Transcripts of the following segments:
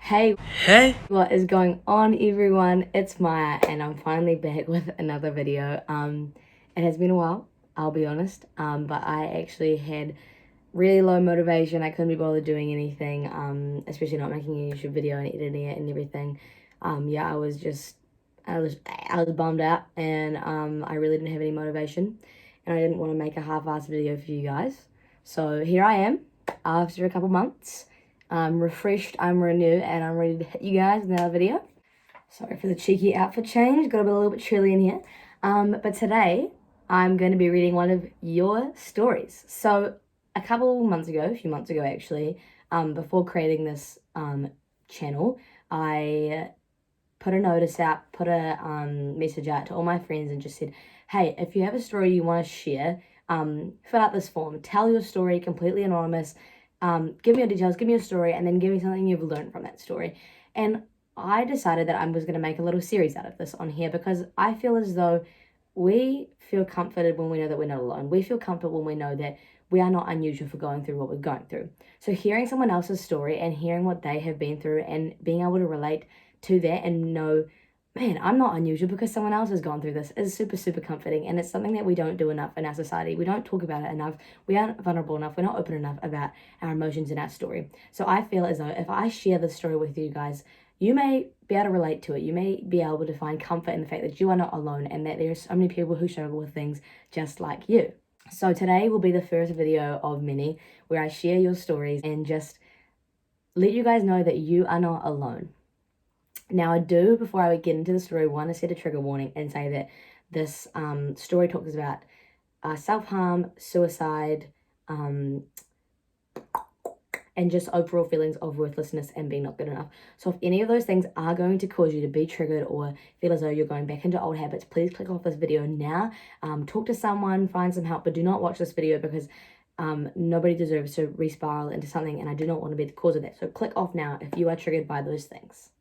Hey, what is going on, everyone? It's Maya and I'm finally back with another video. It has been a while, I'll be honest, but I actually had really low motivation. I couldn't be bothered doing anything, especially not making a YouTube video and editing it and everything. Yeah, I was bummed out, and I really didn't have any motivation, and I didn't want to make a half-assed video for you guys. So here I am after a couple months. I'm refreshed, I'm renewed, and I'm ready to hit you guys with another video. Sorry for the cheeky outfit change, got a little bit chilly in here. But today, I'm going to be reading one of your stories. So, a few months ago actually, before creating this channel, I put a notice out, put a message out to all my friends and just said, hey, if you have a story you want to share, fill out this form, tell your story completely anonymous. Give me your details, give me your story, and then give me something you've learned from that story. And I decided that I was going to make a little series out of this on here because I feel as though we feel comforted when we know that we're not alone. We feel comforted when we know that we are not unusual for going through what we're going through. So hearing someone else's story and hearing what they have been through and being able to relate to that and know, man, I'm not unusual because someone else has gone through this is super, super comforting. And it's something that we don't do enough in our society. We don't talk about it enough. We aren't vulnerable enough. We're not open enough about our emotions and our story. So I feel as though if I share this story with you guys, you may be able to relate to it. You may be able to find comfort in the fact that you are not alone and that there are so many people who struggle with things just like you. So today will be the first video of many where I share your stories and just let you guys know that you are not alone. Now, I do, before I get into the story, want to set a trigger warning and say that this story talks about self-harm, suicide, and just overall feelings of worthlessness and being not good enough. So if any of those things are going to cause you to be triggered or feel as though you're going back into old habits, please click off this video now. Talk to someone, find some help, but do not watch this video because nobody deserves to re-spiral into something, and I do not want to be the cause of that. So click off now if you are triggered by those things.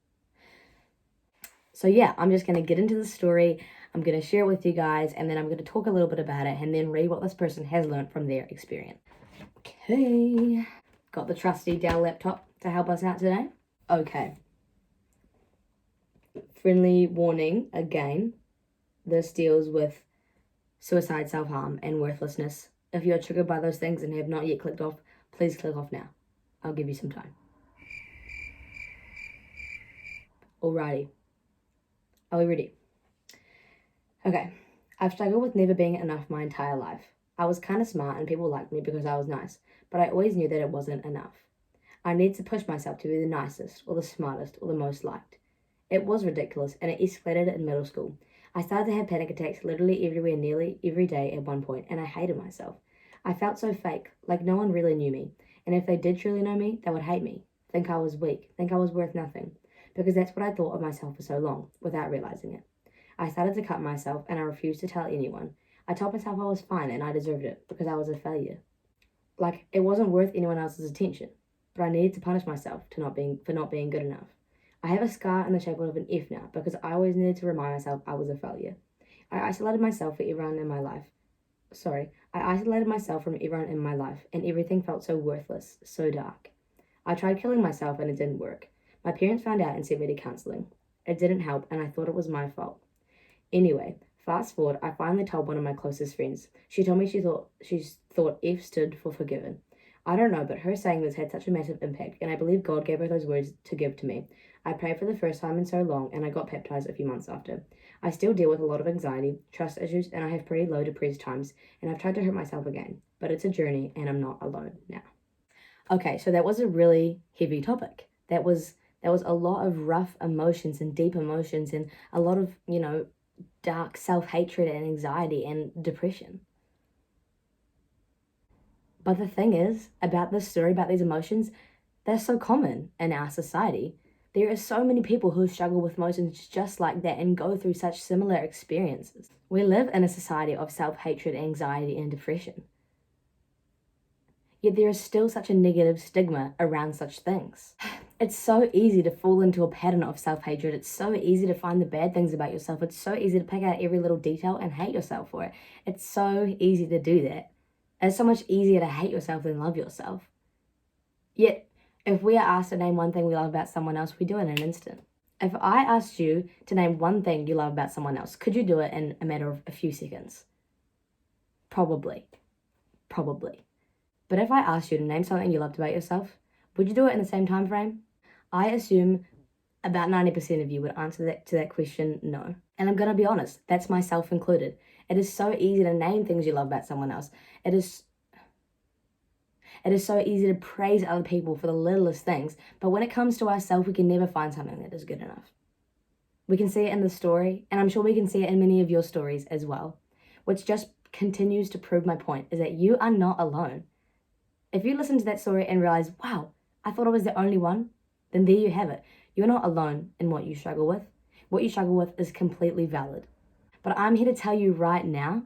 So yeah, I'm just going to get into the story. I'm going to share it with you guys, and then I'm going to talk a little bit about it and then read what this person has learned from their experience. Okay. Got the trusty Dell laptop to help us out today. Okay. Friendly warning again. This deals with suicide, self-harm, and worthlessness. If you are triggered by those things and have not yet clicked off, please click off now. I'll give you some time. Alrighty. Are we ready? Okay. I've struggled with never being enough my entire life. I was kind of smart and people liked me because I was nice, but I always knew that it wasn't enough. I needed to push myself to be the nicest or the smartest or the most liked. It was ridiculous, and it escalated in middle school. I started to have panic attacks literally everywhere nearly every day at one point, and I hated myself. I felt so fake, like no one really knew me, and if they did truly know me, they would hate me, think I was weak, think I was worth nothing, because that's what I thought of myself for so long, without realizing it. I started to cut myself, and I refused to tell anyone. I told myself I was fine and I deserved it because I was a failure. Like, it wasn't worth anyone else's attention, but I needed to punish myself for not being good enough. I have a scar in the shape of an F now because I always needed to remind myself I was a failure. I isolated myself from everyone in my life, and everything felt so worthless, so dark. I tried killing myself and it didn't work. My parents found out and sent me to counseling. It didn't help, and I thought it was my fault. Anyway, fast forward, I finally told one of my closest friends. She told me she thought F stood for forgiven. I don't know, but her saying this had such a massive impact, and I believe God gave her those words to give to me. I prayed for the first time in so long, and I got baptized a few months after. I still deal with a lot of anxiety, trust issues, and I have pretty low depressed times, and I've tried to hurt myself again. But it's a journey, and I'm not alone now. Okay, so that was a really heavy topic. That was a lot of rough emotions and deep emotions and a lot of, dark self-hatred and anxiety and depression. But the thing is, about this story, about these emotions, they're so common in our society. There are so many people who struggle with emotions just like that and go through such similar experiences. We live in a society of self-hatred, anxiety, and depression. Yet there is still such a negative stigma around such things. It's so easy to fall into a pattern of self-hatred. It's so easy to find the bad things about yourself. It's so easy to pick out every little detail and hate yourself for it. It's so easy to do that. It's so much easier to hate yourself than love yourself. Yet, If we are asked to name one thing we love about someone else, we do it in an instant. If I asked you to name one thing you love about someone else, could you do it in a matter of a few seconds? Probably. But if I asked you to name something you loved about yourself, would you do it in the same time frame? I assume about 90% of you would answer to that question, no. And I'm gonna be honest, that's myself included. It is so easy to name things you love about someone else. It is so easy to praise other people for the littlest things, but when it comes to ourselves, we can never find something that is good enough. We can see it in the story, and I'm sure we can see it in many of your stories as well, which just continues to prove my point, is that you are not alone. If you listen to that story and realize, wow, I thought I was the only one, then there you have it. You're not alone in what you struggle with. What you struggle with is completely valid. But I'm here to tell you right now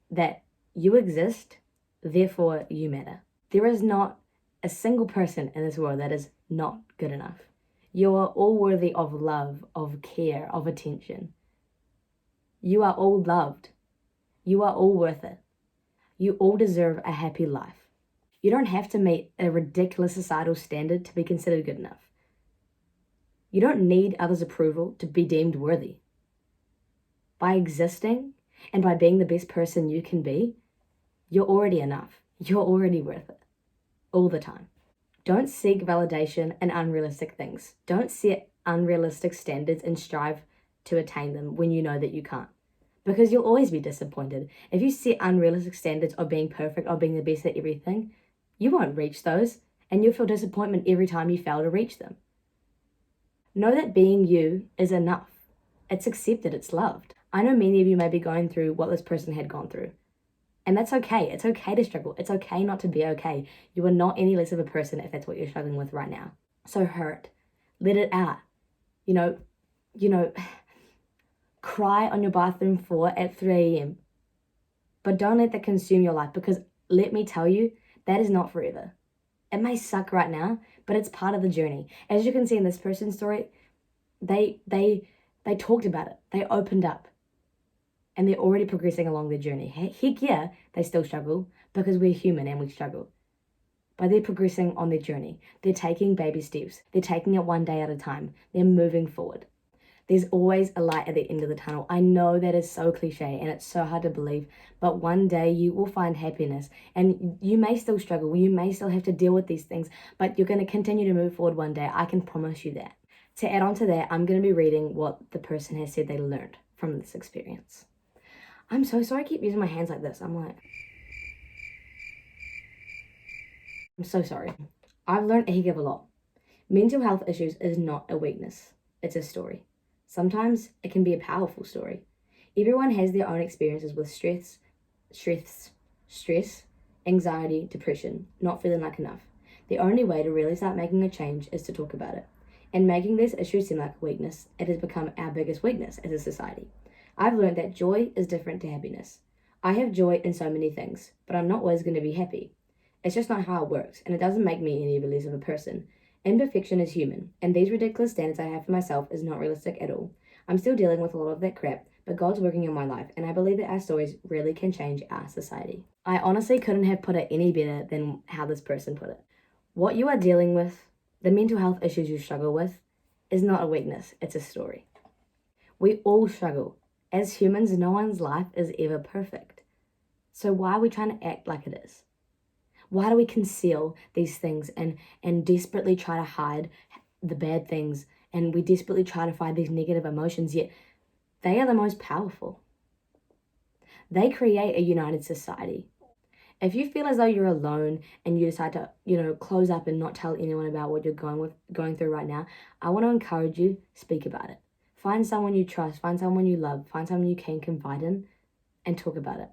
that you exist, therefore you matter. There is not a single person in this world that is not good enough. You are all worthy of love, of care, of attention. You are all loved. You are all worth it. You all deserve a happy life. You don't have to meet a ridiculous societal standard to be considered good enough. You don't need others' approval to be deemed worthy. By existing and by being the best person you can be, you're already enough. You're already worth it. All the time. Don't seek validation in unrealistic things. Don't set unrealistic standards and strive to attain them when you know that you can't. Because you'll always be disappointed. If you set unrealistic standards of being perfect or being the best at everything, you won't reach those, and you'll feel disappointment every time you fail to reach them. Know that being you is enough. It's accepted, it's loved. I know many of you may be going through what this person had gone through. And that's okay. It's okay to struggle. It's okay not to be okay. You are not any less of a person if that's what you're struggling with right now. So hurt. Let it out. You know, cry on your bathroom floor at 3 a.m. But don't let that consume your life, because let me tell you, that is not forever. It may suck right now, but it's part of the journey. As you can see in this person's story, they talked about it. They opened up. And they're already progressing along their journey. Heck yeah, they still struggle, because we're human and we struggle. But they're progressing on their journey. They're taking baby steps. They're taking it one day at a time. They're moving forward. There's always a light at the end of the tunnel. I know that is so cliche and it's so hard to believe, but one day you will find happiness, and you may still struggle. You may still have to deal with these things, but you're going to continue to move forward one day. I can promise you that. To add on to that, I'm going to be reading what the person has said they learned from this experience. I'm so sorry I keep using my hands like this. I'm so sorry. I've learned a heck of a lot. Mental health issues is not a weakness. It's a story. Sometimes it can be a powerful story. Everyone has their own experiences with stress, anxiety, depression, not feeling like enough. The only way to really start making a change is to talk about it. And making these issues seem like a weakness, it has become our biggest weakness as a society. I've learned that joy is different to happiness. I have joy in so many things, but I'm not always going to be happy. It's just not how it works, and it doesn't make me any less of a person. Imperfection is human, and these ridiculous standards I have for myself is not realistic at all. I'm still dealing with a lot of that crap, but God's working in my life, and I believe that our stories really can change our society. I honestly couldn't have put it any better than how this person put it. What you are dealing with, the mental health issues you struggle with, is not a weakness, it's a story. We all struggle. As humans, no one's life is ever perfect. So why are we trying to act like it is? Why do we conceal these things and desperately try to hide the bad things, and we desperately try to find these negative emotions, yet they are the most powerful. They create a united society. If you feel as though you're alone and you decide to, close up and not tell anyone about what you're going through right now, I want to encourage you, speak about it. Find someone you trust, find someone you love, find someone you can confide in, and talk about it.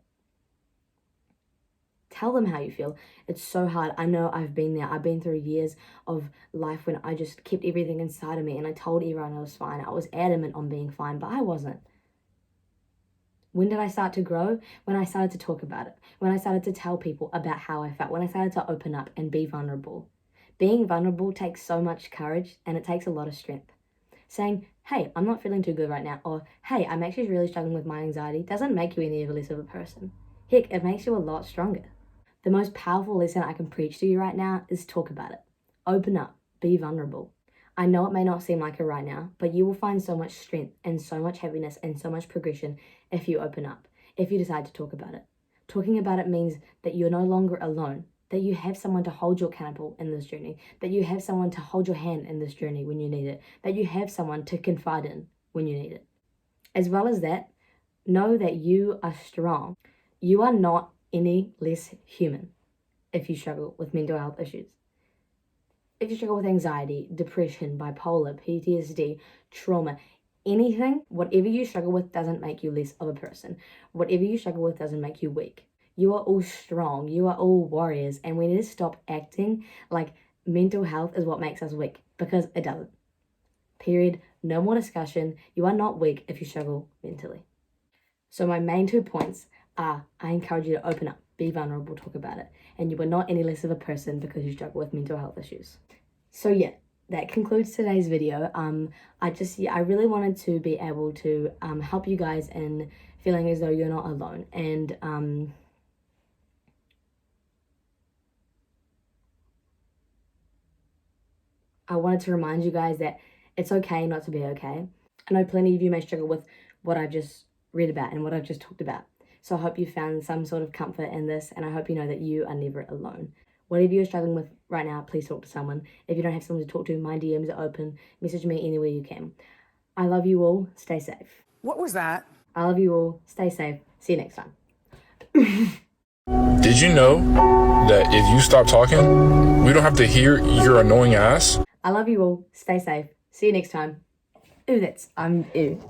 Tell them how you feel. It's so hard. I know I've been there. I've been through years of life when I just kept everything inside of me and I told everyone I was fine. I was adamant on being fine, but I wasn't. When did I start to grow? When I started to talk about it. When I started to tell people about how I felt. When I started to open up and be vulnerable. Being vulnerable takes so much courage, and it takes a lot of strength. Saying, hey, I'm not feeling too good right now, or hey, I'm actually really struggling with my anxiety, doesn't make you any less of a person. Heck, it makes you a lot stronger. The most powerful lesson I can preach to you right now is talk about it. Open up, be vulnerable. I know it may not seem like it right now, but you will find so much strength and so much happiness and so much progression if you open up, if you decide to talk about it. Talking about it means that you're no longer alone, that you have someone to hold you accountable in this journey, that you have someone to hold your hand in this journey when you need it, that you have someone to confide in when you need it. As well as that, know that you are strong. You are not any less human if you struggle with mental health issues. If you struggle with anxiety, depression, bipolar, PTSD, trauma, anything, whatever you struggle with doesn't make you less of a person. Whatever you struggle with doesn't make you weak. You are all strong. You are all warriors. And we need to stop acting like mental health is what makes us weak, because it doesn't. Period. No more discussion. You are not weak if you struggle mentally. So my main 2 points are, I encourage you to open up, be vulnerable, talk about it. And you are not any less of a person because you struggle with mental health issues. So yeah, that concludes today's video. I really wanted to be able to help you guys in feeling as though you're not alone. And I wanted to remind you guys that it's okay not to be okay. I know plenty of you may struggle with what I've just read about and what I've just talked about. So I hope you found some sort of comfort in this, and I hope you know that you are never alone. Whatever you're struggling with right now, please talk to someone. If you don't have someone to talk to, my DMs are open. Message me anywhere you can. I love you all. Stay safe. What was that? I love you all. Stay safe. See you next time. Did you know that if you stop talking, we don't have to hear your annoying ass? I love you all. Stay safe. See you next time. Ooh, ew.